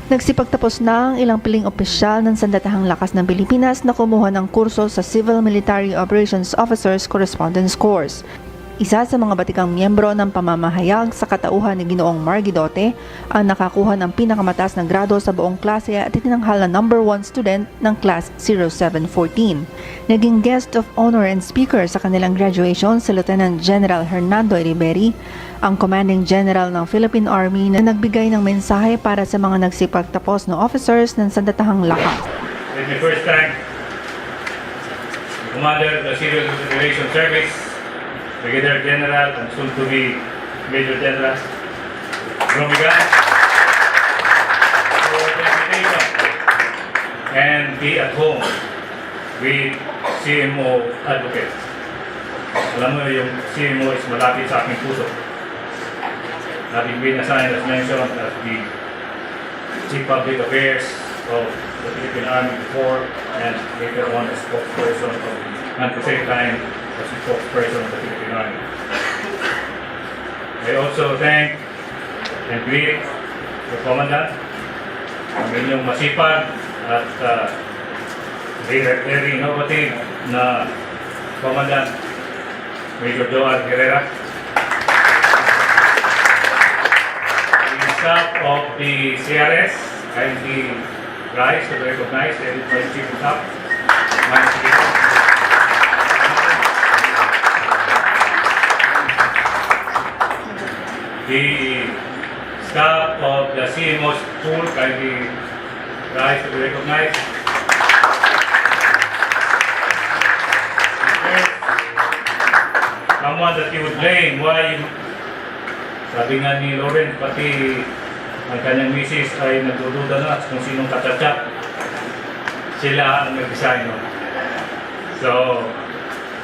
Nagsipagtapos na ang ilang piling opisyal ng Sandatahang Lakas ng Pilipinas na kumuha ng kurso sa Civil Military Operations Officers Correspondence Course. Isa sa mga batikang miyembro ng pamamahayag sa katauhan ni Ginoong Margidote ang nakakuha ng pinakamataas na grado sa buong klase at itinanghal na number 1 student ng Class 0714. Naging guest of honor and speaker sa kanilang graduation si Lieutenant General Hernando Eriberi, ang Commanding General ng Philippine Army na nagbigay ng mensahe para sa mga nagsipagtapos na officers ng Sandatahang Lakas. Let me first thank the Commander of the Civil Operations Service, Brigadier General and soon to be Major General Bromigan, for the invitation and be at home with CMO advocate. Alam mo yung CMO is malapit sa aking puso. Having been assigned as mentioned as the Chief Public Affairs of the Philippine Army before and later on as spokesperson of the, at the same time as spokesperson of the Philippine Army. I also thank and greet the Commandant, ang inyong masipag at very innovative na Commandant Major Joel Herrera. The staff of the CRS kindly rise to recognize the editorial chief of staff. The staff of the CMO school kindly rise to be recognized. Someone that you would blame, why, sabi nga ni Lauren, pati ang kanyang misis ay nagdududa na kung sinong kachat-chat. Sila ang nag-design. So,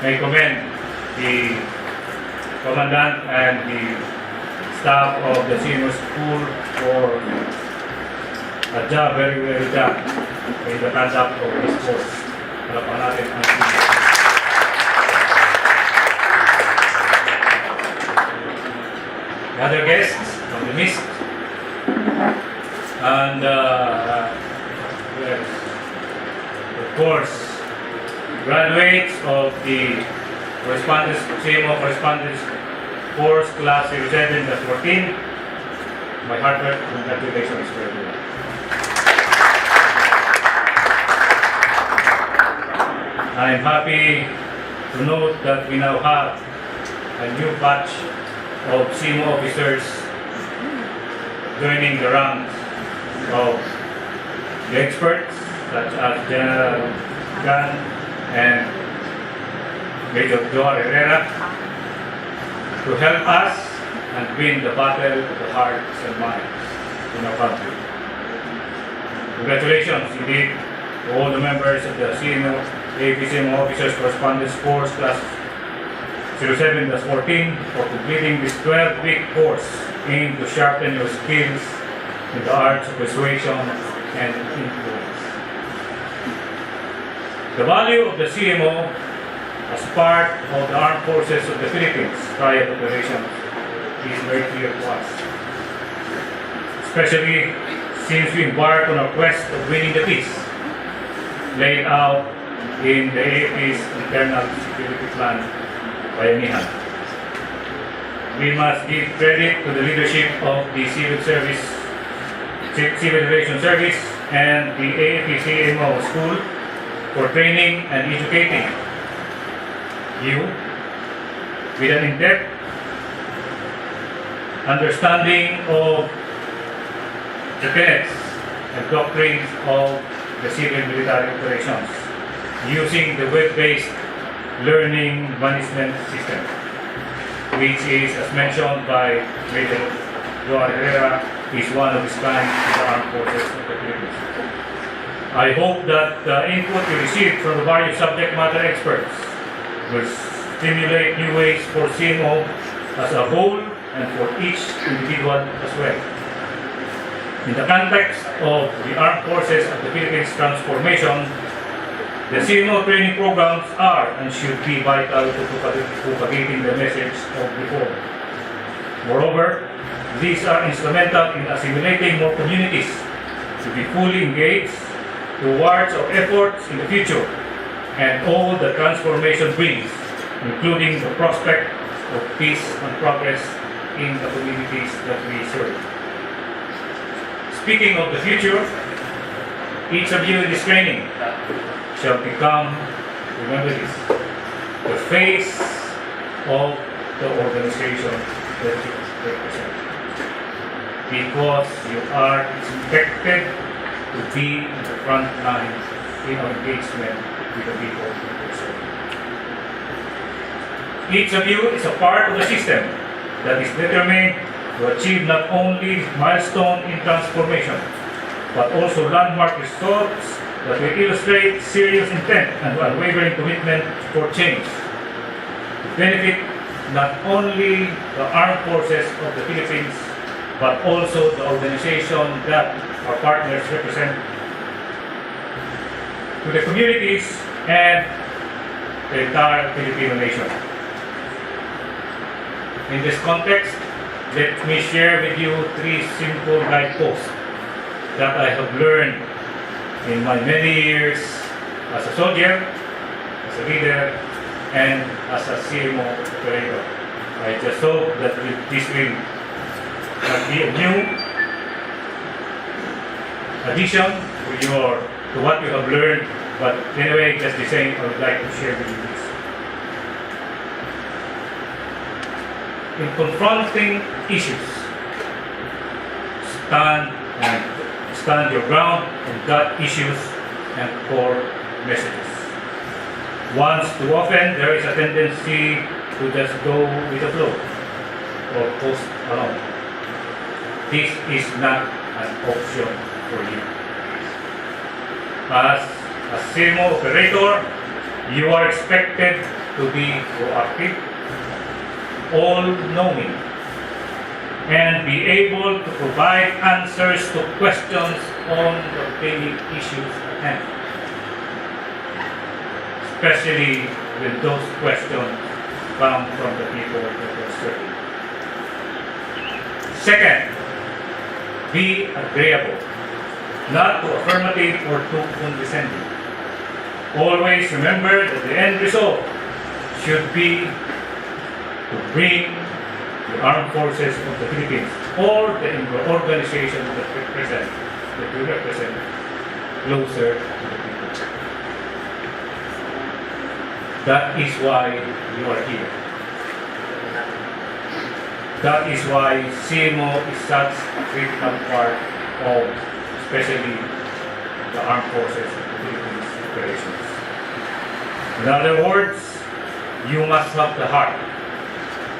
may commend the Commandant and the staff of the senior school for a job, very job in the conduct of this course. Harapan natin ang the other guests from the mist and yes, of course graduates of the Correspondence CMO Correspondence course class 07-14. My heartfelt congratulations for everyone. I am happy to note that we now have a new batch of CMO officers joining the ranks of the experts such as General Gan and Major Joel Herrera to help us and win the battle of the hearts and minds in our country. Congratulations indeed to all the members of the CMO, AFP CMO Officers Correspondence Course Class 07-14 for completing this 12-week course aimed to sharpen your skills in the arts of persuasion and influence. The value of the CMO as part of the Armed Forces of the Philippines triad operations is very clear to us, especially since we embark on our quest of winning the peace laid out in the AFP's internal security plan, Bayanihan. We must give credit to the leadership of the Civil Aviation Service and the AFP CMO School for training and educating you with an in-depth understanding of the tenets and doctrines of the civil military operations using the web-based learning management system, which is, as mentioned by Major Joel Herrera, is one of its kind in the Armed Forces of the Philippines. I hope that the input you received from the various subject matter experts will stimulate new ways for CMO as a whole and for each individual as well. In the context of the Armed Forces of the Philippines transformation, the CMO training programs are and should be vital to propagating the message of reform. Moreover, these are instrumental in assimilating more communities to be fully engaged towards our efforts in the future and all the transformation brings, including the prospect of peace and progress in the communities that we serve. Speaking of the future, each of you in this training shall become, remember this, the face of the organization that you represent. Because you are expected to be in the front line in our engagement with the people you serve. Each of you is a part of the system that is determined to achieve not only milestone in transformation, but also landmark results that will illustrate serious intent and unwavering commitment for change, to benefit not only the armed forces of the Philippines, but also the organization that our partners represent, to the communities and the entire Filipino nation. In this context, let me share with you 3 simple guideposts that I have learned in my many years as a soldier, as a leader, and as a CMO operator. I just hope that this will be a new addition to what you have learned. But anyway, just the same, I would like to share with you this. In confronting issues, stand your ground on gut issues and core messages. Once too often, there is a tendency to just go with the flow or post alone. This is not an option for you. As a CMO operator, you are expected to be proactive, all-knowing, and be able to provide answers to questions on the daily issues at hand, especially when those questions come from the people that you're serving. Second, be agreeable, not too affirmative or too condescending. Always remember that the end result should be to bring the armed forces of the Philippines or the organization that you represent closer to the people. That is why you are here. That is why CMO is such a critical part of, especially the armed forces of the Philippines operations. In other words, you must have the heart.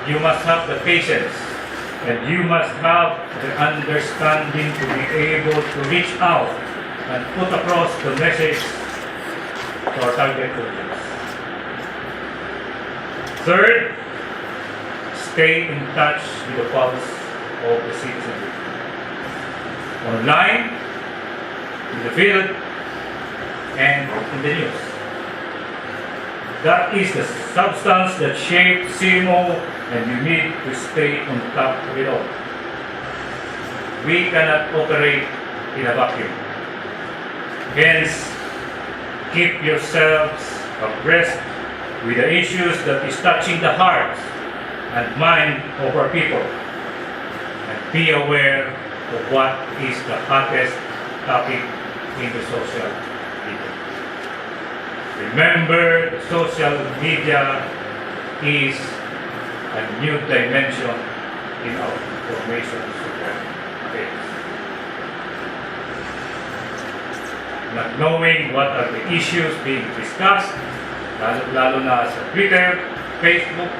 You must have the patience, and you must have the understanding to be able to reach out and put across the message to our target audience. Third, stay in touch with the pulse of the citizenry. Online, in the field, and in the news. That is the substance that shapes CMO, and you need to stay on top of it all. We cannot operate in a vacuum. Hence, keep yourselves abreast with the issues that is touching the hearts and mind of our people. And be aware of what is the hottest topic in the social media. Remember, the social media is a new dimension in our information support base. Not knowing what are the issues being discussed, lalo na sa Twitter, Facebook,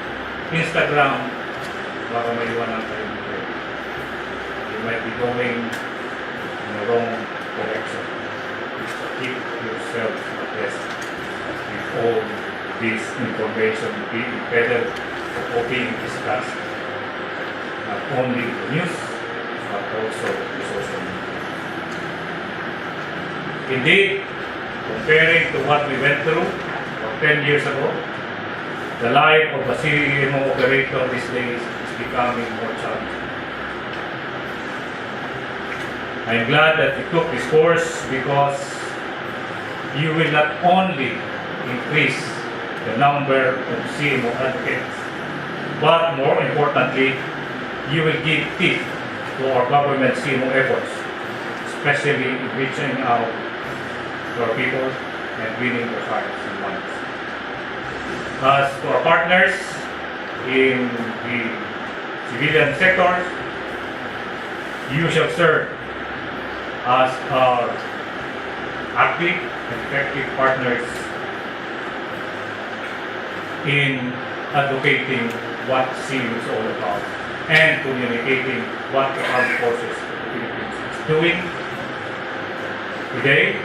Instagram, baka may iwanan kayo dito. You might be going in the wrong direction. So keep yourself abreast with all this information being embedded or being discussed, not only the news, but also the social media. Indeed, comparing to what we went through 10 years ago, the life of a CMO operator these days is becoming more challenging. I am glad that you took this course because you will not only increase the number of CMO advocates, but more importantly, you will give teeth to our government CMO efforts, especially in reaching out to our people and winning their hearts and minds. As to our partners in the civilian sector, you shall serve as our active and effective partners in advocating what CMO is all about and communicating what the armed forces of the Philippines is doing today,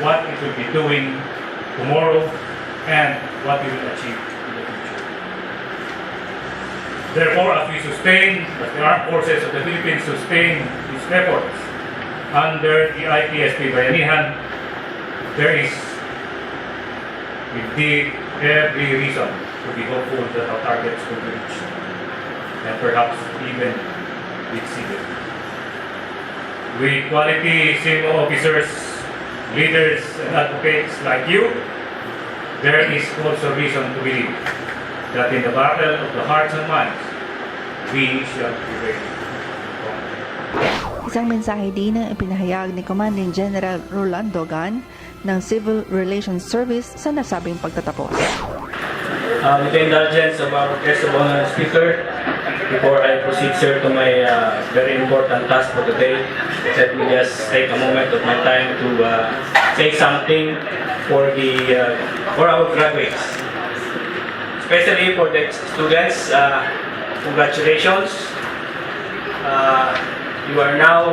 what it will be doing tomorrow, and what it will achieve in the future. Therefore, as the armed forces of the Philippines sustain these efforts under the IPSP Bayanihan, there is indeed every reason to be hopeful that our targets will be reached and perhaps even exceeded. With quality CMO officers, leaders, and advocates like you, there is also reason to believe that in the battle of the hearts and minds, we shall prevail. Isang mensahe din ang ipinahayag ni Commanding General Rolando Gan ng Civil Relations Service sa nasabing pagtatapos. With the indulgence of our guest of honor speaker, before I proceed, sir, to my very important task for today, let me just take a moment of my time to say something for our graduates, especially for the students. Congratulations! You are now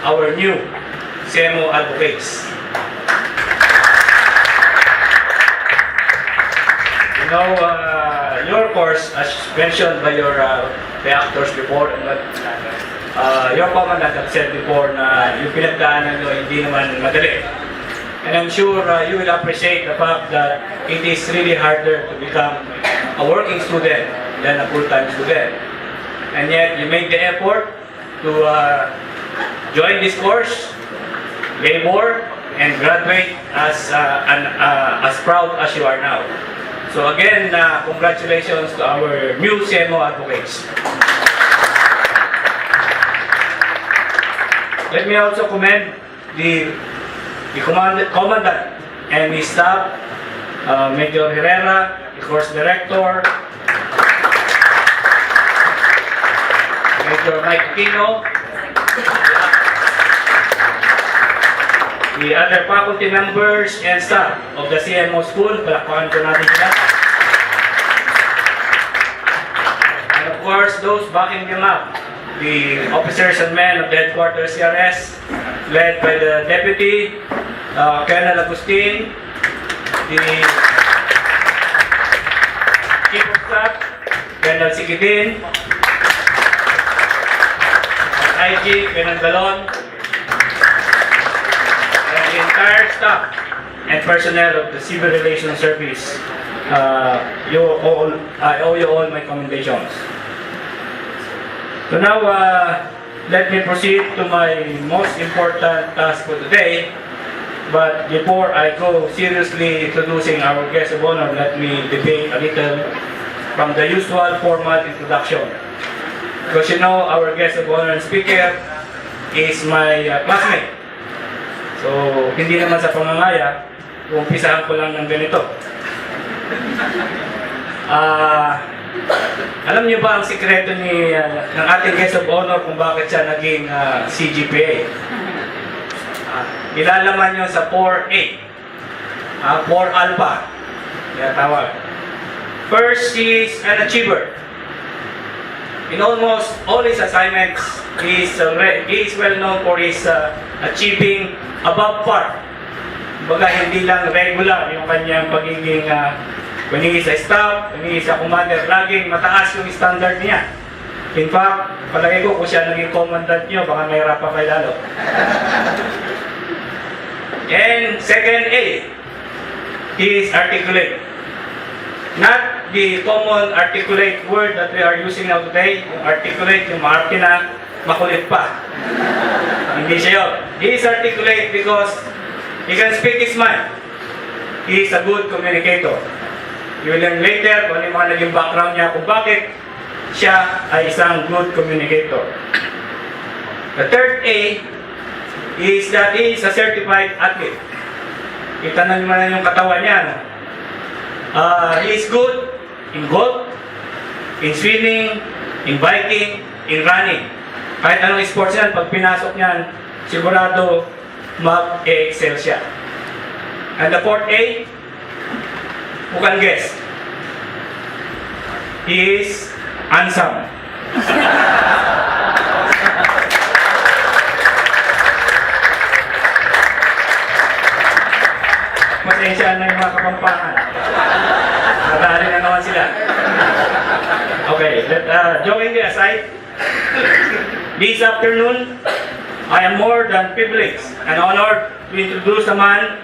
our new CMO advocates. You know, your course, as mentioned by your the actors before, but your commandant have said before na yung pinagdaanan nyo hindi naman madali. And I'm sure you will appreciate the fact that it is really harder to become a working student than a full-time student. And yet, you make the effort to join this course, labor, and graduate as proud as you are now. So again, congratulations to our new CMO advocates. Let me also commend the commandant and his staff, Major Herrera, the course director, Major Mike Pino, the other faculty members and staff of the CMO school. Palakpakan po natin sila. And of course, those backing them up, the officers and men of the headquarters CRS, led by the Deputy Colonel Agustin, the Chief of Staff, Colonel Sikidin, IG, Colonel Galon, and the entire staff and personnel of the Civil Relations Service. I owe you all my commendations. So now, let me proceed to my most important task for today. But before I go seriously introducing our guest of honor, let me deviate a little from the usual formal introduction. Because you know, our guest of honor and speaker is my classmate. So, hindi naman sa pangangaya, umpisahan ko lang ng ganito. Alam niyo ba ang sikreto ng ating guest of honor kung bakit siya naging CGPA? Ilalaman niyo sa 4A, 4 Alpha, kaya tawag. First, he is an achiever. In almost all his assignments, he is well known for his achieving above par. Baga hindi lang regular yung kanyang pagiging when he is a staff, when he is a commander, laging mataas yung standard niya. In fact, palagi ko kung siya naging commandant niyo, baka mahirap pa kayo lalo. And second A, he is articulate. Not the common articulate word that we are using now today, yung articulate, yung maarte na makulit pa. Hindi siya yun. He is articulate because he can speak his mind. He is a good communicator. You will learn later kung ano yung mga naging background niya kung bakit siya ay isang good communicator. The third A is that he is a certified athlete. Kita na naman yung katawan niya. No? He is good in golf, in swimming, in biking, in running. Kahit anong sports yan, pag pinasok niyan, sigurado mag-excel siya. And the fourth A, who can guess? He is handsome. Pasensya na yung mga kapampangan. Natali na naman sila. Okay, joking aside, this afternoon, I am more than privileged and honored to introduce a man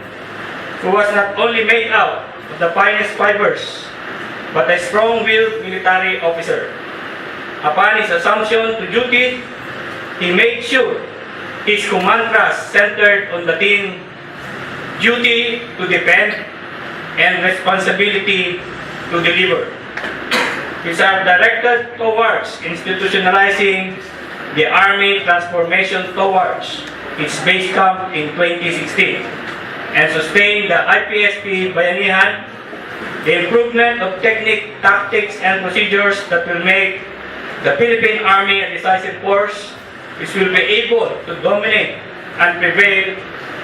who was not only made out of the finest fibers, but a strong-willed military officer. Upon his assumption to duty, he made sure his command thrust centered on the theme duty to defend and responsibility to deliver. These are directed towards institutionalizing the Army transformation towards its base camp in 2016 and sustain the IPSP Bayanihan, the improvement of technique, tactics, and procedures that will make the Philippine Army a decisive force which will be able to dominate and prevail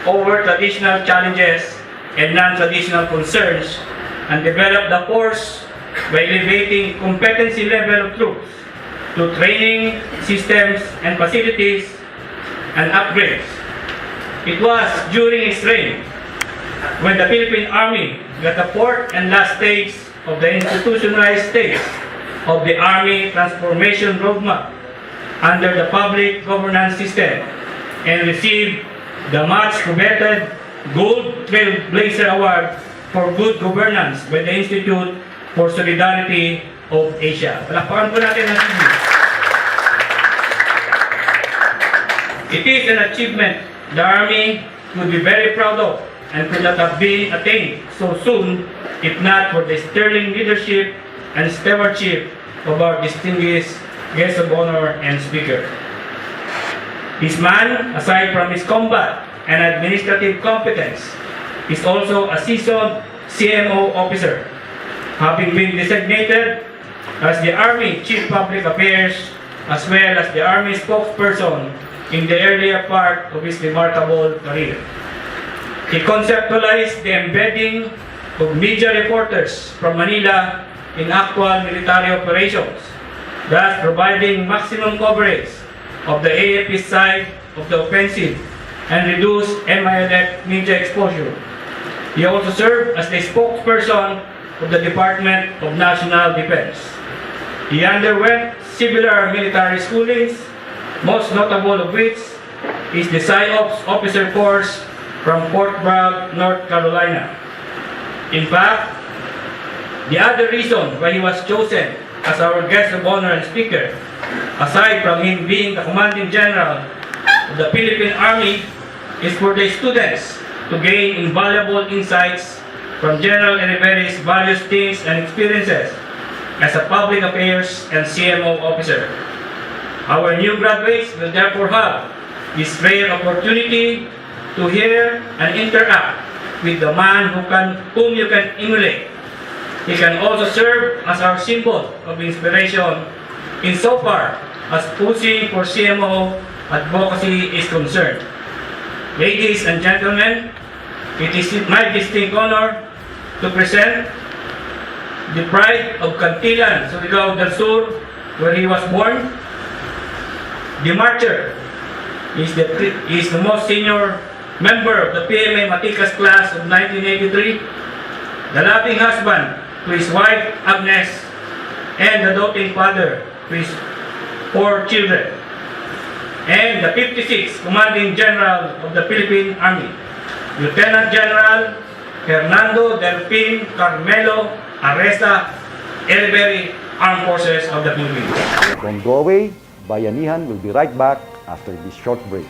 over traditional challenges and non-traditional concerns and develop the force by elevating competency level of troops to training systems and facilities and upgrades. It was during his reign when the Philippine Army got the fourth and last stage of the institutionalized stage of the Army Transformation Roadmap under the public governance system and received the much coveted Gold Trailblazer Award for Good Governance by the Institute for Solidarity of Asia. Palakpakan po natin ang TV. It is an achievement the Army would be very proud of and could not have been attained so soon if not for the sterling leadership and stewardship of our distinguished guest of honor and speaker. This man, aside from his combat and administrative competence, is also a seasoned CMO officer, having been designated as the Army Chief Public Affairs as well as the Army spokesperson in the earlier part of his remarkable career. He conceptualized the embedding of media reporters from Manila in actual military operations, thus providing maximum coverage of the AFP side of the offensive and reduce MILF media exposure. He also served as the spokesperson of the Department of National Defense. He underwent similar military schoolings, most notable of which is the PsyOps officer course from Fort Bragg, North Carolina. In fact, the other reason why he was chosen as our guest of honor and speaker, aside from him being the commanding general of the Philippine Army, is for the students to gain invaluable insights from General Erivery's various things and experiences as a public affairs and CMO officer. Our new graduates will therefore have this rare opportunity to hear and interact with the man whom you can emulate. He can also serve as our symbol of inspiration insofar as pushing for CMO advocacy is concerned. Ladies and gentlemen, it is my distinct honor to present the pride of Cantilan, Surigao del Sur, where he was born. The Marcher is the most senior member of the PMA Matikas class of 1983, the loving husband to his wife Agnes, and the doting father to his 4 children, and the 56th Commanding General of the Philippine Army, Lieutenant General Fernando Delfin Carmelo Arresta, Erivery, Armed Forces of the Philippines. Don't go away. Bayanihan will be right back after this short break.